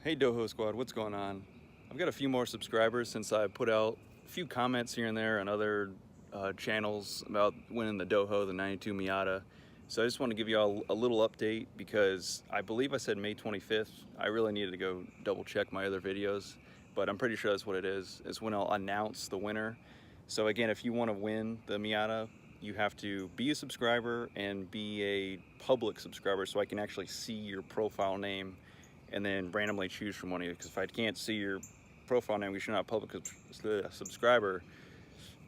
Hey DOHO squad, what's going on? I've got a few more subscribers since I put out a few comments here and there on other channels about winning the DOHO, the 92 Miata. So I just want to give you all a little update because I believe I said May 25th. I really needed to go double check my other videos, but I'm pretty sure that's what it is. It's when I'll announce the winner. So again, if you want to win the Miata, you have to be a subscriber and be a public subscriber so I can actually see your profile name and then randomly choose from one of you. Because if I can't see your profile name, because you're not a public subscriber,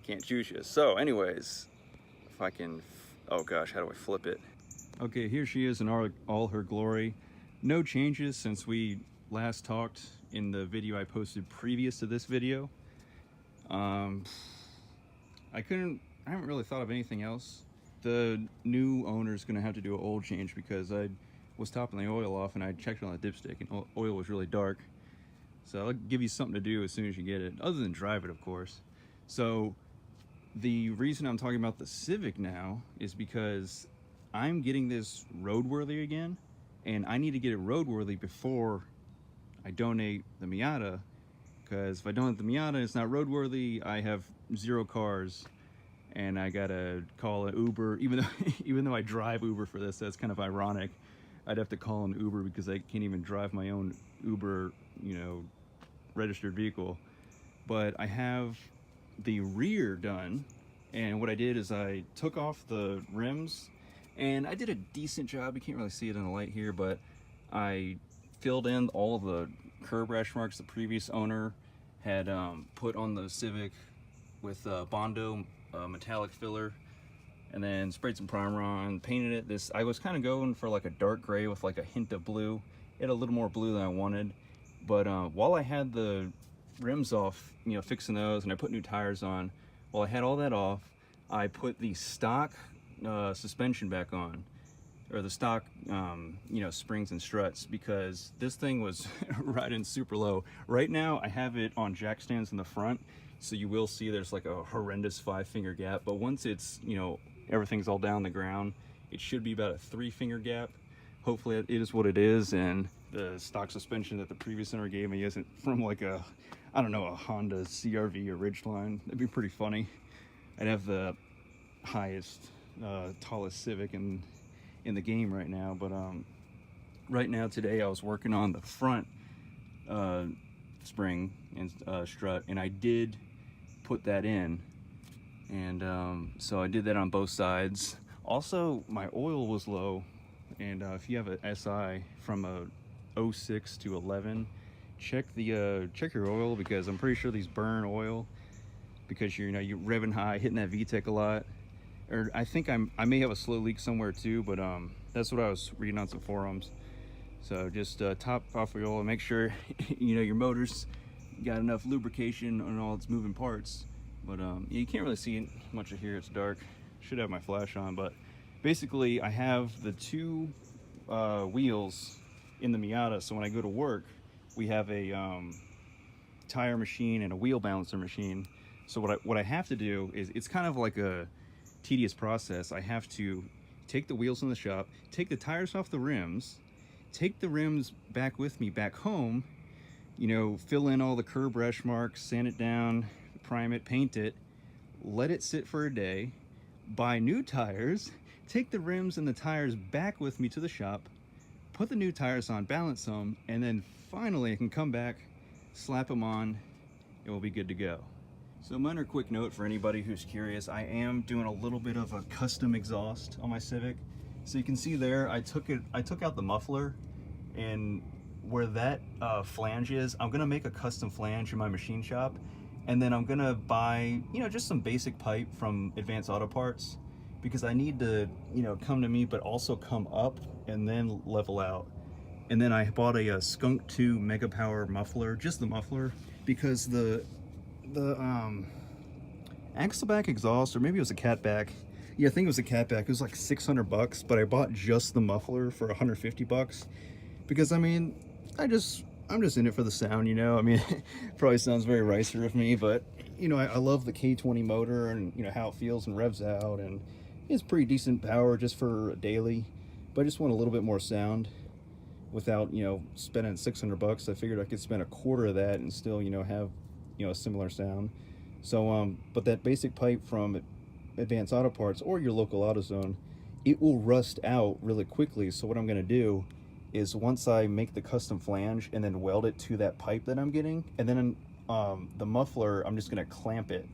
can't choose you. So anyways, if I can, oh gosh, how do I flip it? Okay, here she is in all her glory. No changes since we last talked in the video I posted previous to this video. I haven't really thought of anything else. The new owner's gonna have to do an oil change because I was topping the oil off and I checked on the dipstick and oil was really dark. So I'll give you something to do as soon as you get it, other than drive it, of course. So the reason I'm talking about the Civic now is because I'm getting this roadworthy again, and I need to get it roadworthy before I donate the Miata, because if I donate the Miata and it's not roadworthy, I have 0 cars and I gotta call an Uber. Even though I drive Uber for this, that's kind of ironic. I'd have to call an Uber because I can't even drive my own Uber, registered vehicle. But I have the rear done, and what I did is I took off the rims, and I did a decent job. You can't really see it in the light here, but I filled in all of the curb rash marks the previous owner had put on the Civic with Bondo metallic filler, and then sprayed some primer on, painted it. I was kind of going for like a dark gray with like a hint of blue. It had a little more blue than I wanted. But while I had the rims off, fixing those, and I put new tires on, while I had all that off, I put the stock suspension back on, or the stock, springs and struts, because this thing was riding super low. Right now, I have it on jack stands in the front, so you will see there's like a horrendous 5-finger gap. But once it's, everything's all down the ground, it should be about a 3-finger gap. Hopefully it is what it is, and the stock suspension that the previous owner gave me isn't from like a Honda CRV or Ridgeline. That'd be pretty funny. I'd have the highest, tallest Civic in the game right now. But right now, today, I was working on the front spring and strut, and I did put that in. And so I did that on both sides. Also, my oil was low, and if you have an SI from a 06 to 11, check your oil, because I'm pretty sure these burn oil because you're revving high, hitting that VTEC a lot. Or I think I may have a slow leak somewhere too, but that's what I was reading on some forums. So just top off your oil and make sure your motor's got enough lubrication on all its moving parts. But you can't really see much of here, it's dark. Should have my flash on, but basically I have the 2 wheels in the Miata, so when I go to work, we have a tire machine and a wheel balancer machine. So what I have to do is, it's kind of like a tedious process. I have to take the wheels in the shop, take the tires off the rims, take the rims back with me back home, fill in all the curb rash marks, sand it down, prime it, paint it, let it sit for a day, buy new tires, take the rims and the tires back with me to the shop, put the new tires on, balance them, and then finally I can come back, slap them on, and we'll be good to go. So minor quick note for anybody who's curious, I am doing a little bit of a custom exhaust on my Civic. So you can see there, I took out the muffler, and where that flange is, I'm gonna make a custom flange in my machine shop, and then I'm gonna buy, just some basic pipe from Advanced Auto Parts, because I need to, come to me, but also come up and then level out. And then I bought a Skunk 2 Mega Power muffler, just the muffler, because the axleback exhaust, or maybe it was a catback. Yeah, I think it was a catback. It was like $600, but I bought just the muffler for $150 because I'm just in it for the sound, Probably sounds very ricer of me, but I love the K20 motor and how it feels and revs out, and it's pretty decent power just for a daily, but I just want a little bit more sound. without, you know, spending $600. I figured I could spend a quarter of that and still, you know, have, you know, a similar sound. So, but that basic pipe from Advanced Auto Parts or your local AutoZone, it will rust out really quickly. So what I'm going to do is once I make the custom flange and then weld it to that pipe that I'm getting, and then the muffler, I'm just going to clamp it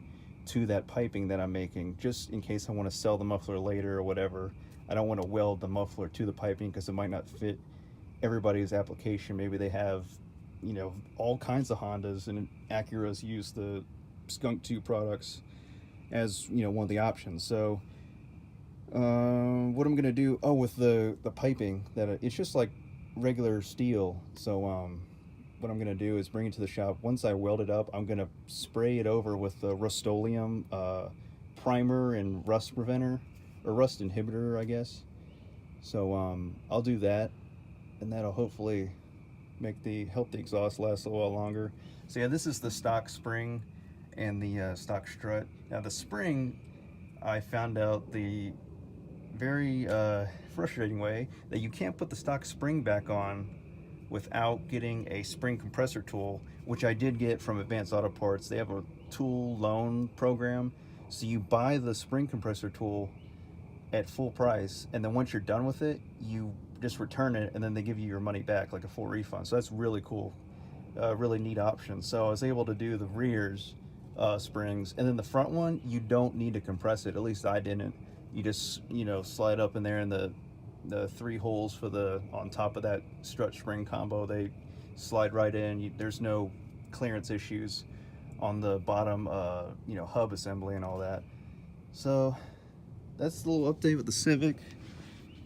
to that piping that I'm making, just in case I want to sell the muffler later or whatever. I don't want to weld the muffler to the piping because it might not fit everybody's application. Maybe they have, you know, all kinds of Hondas, and Acuras use the skunk tube products as, you know, one of the options. So what I'm gonna do, oh, with the piping, that it's just like regular steel. So what I'm gonna do is bring it to the shop. Once I weld it up, I'm gonna spray it over with the Rust-Oleum primer and rust preventer, or rust inhibitor, I guess. So I'll do that, and that'll hopefully help the exhaust last a while longer. So yeah, this is the stock spring and the stock strut. Now the spring, I found out the very frustrating way that you can't put the stock spring back on without getting a spring compressor tool, which I did get from Advanced Auto Parts. They have a tool loan program, so you buy the spring compressor tool at full price, and then once you're done with it, you just return it, and then they give you your money back, like a full refund. So that's really cool, really neat option. So I was able to do the rears springs, and then the front one, you don't need to compress it. At least I didn't. You just, you know, slide up in there, and the 3 holes for the on top of that strut spring combo, they slide right in. There's no clearance issues on the bottom, you know, hub assembly and all that. So that's the little update with the Civic.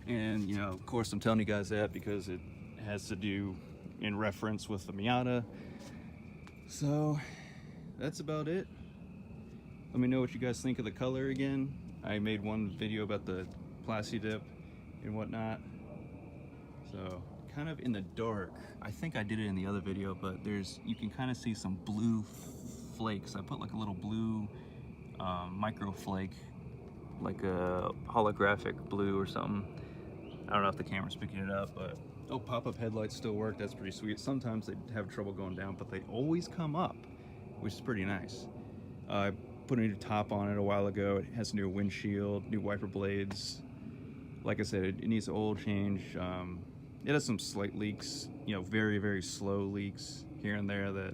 And, you know, of course I'm telling you guys that because it has to do in reference with the Miata. So that's about it. Let me know what you guys think of the color again. I made one video about the Plasti Dip and whatnot. So kind of in the dark. I think I did it in the other video, but you can kind of see some blue flakes. I put like a little blue micro flake, like a holographic blue or something. I don't know if the camera's picking it up, but oh, pop-up headlights still work. That's pretty sweet. Sometimes they have trouble going down, but they always come up, which is pretty nice. I put a new top on it a while ago. It has a new windshield, new wiper blades. Like I said, it needs an oil change. It has some slight leaks, you know, very, very slow leaks here and there that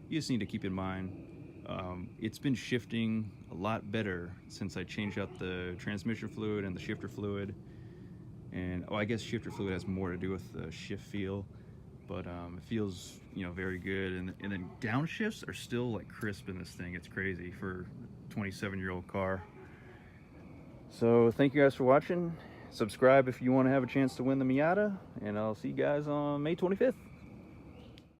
you just need to keep in mind. It's been shifting a lot better since I changed out the transmission fluid and the shifter fluid. And oh, I guess shifter fluid has more to do with the shift feel, but it feels, you know, very good. And then downshifts are still like crisp in this thing. It's crazy for a 27-year-old car. So thank you guys for watching. Subscribe if you want to have a chance to win the Miata, and I'll see you guys on May 25th.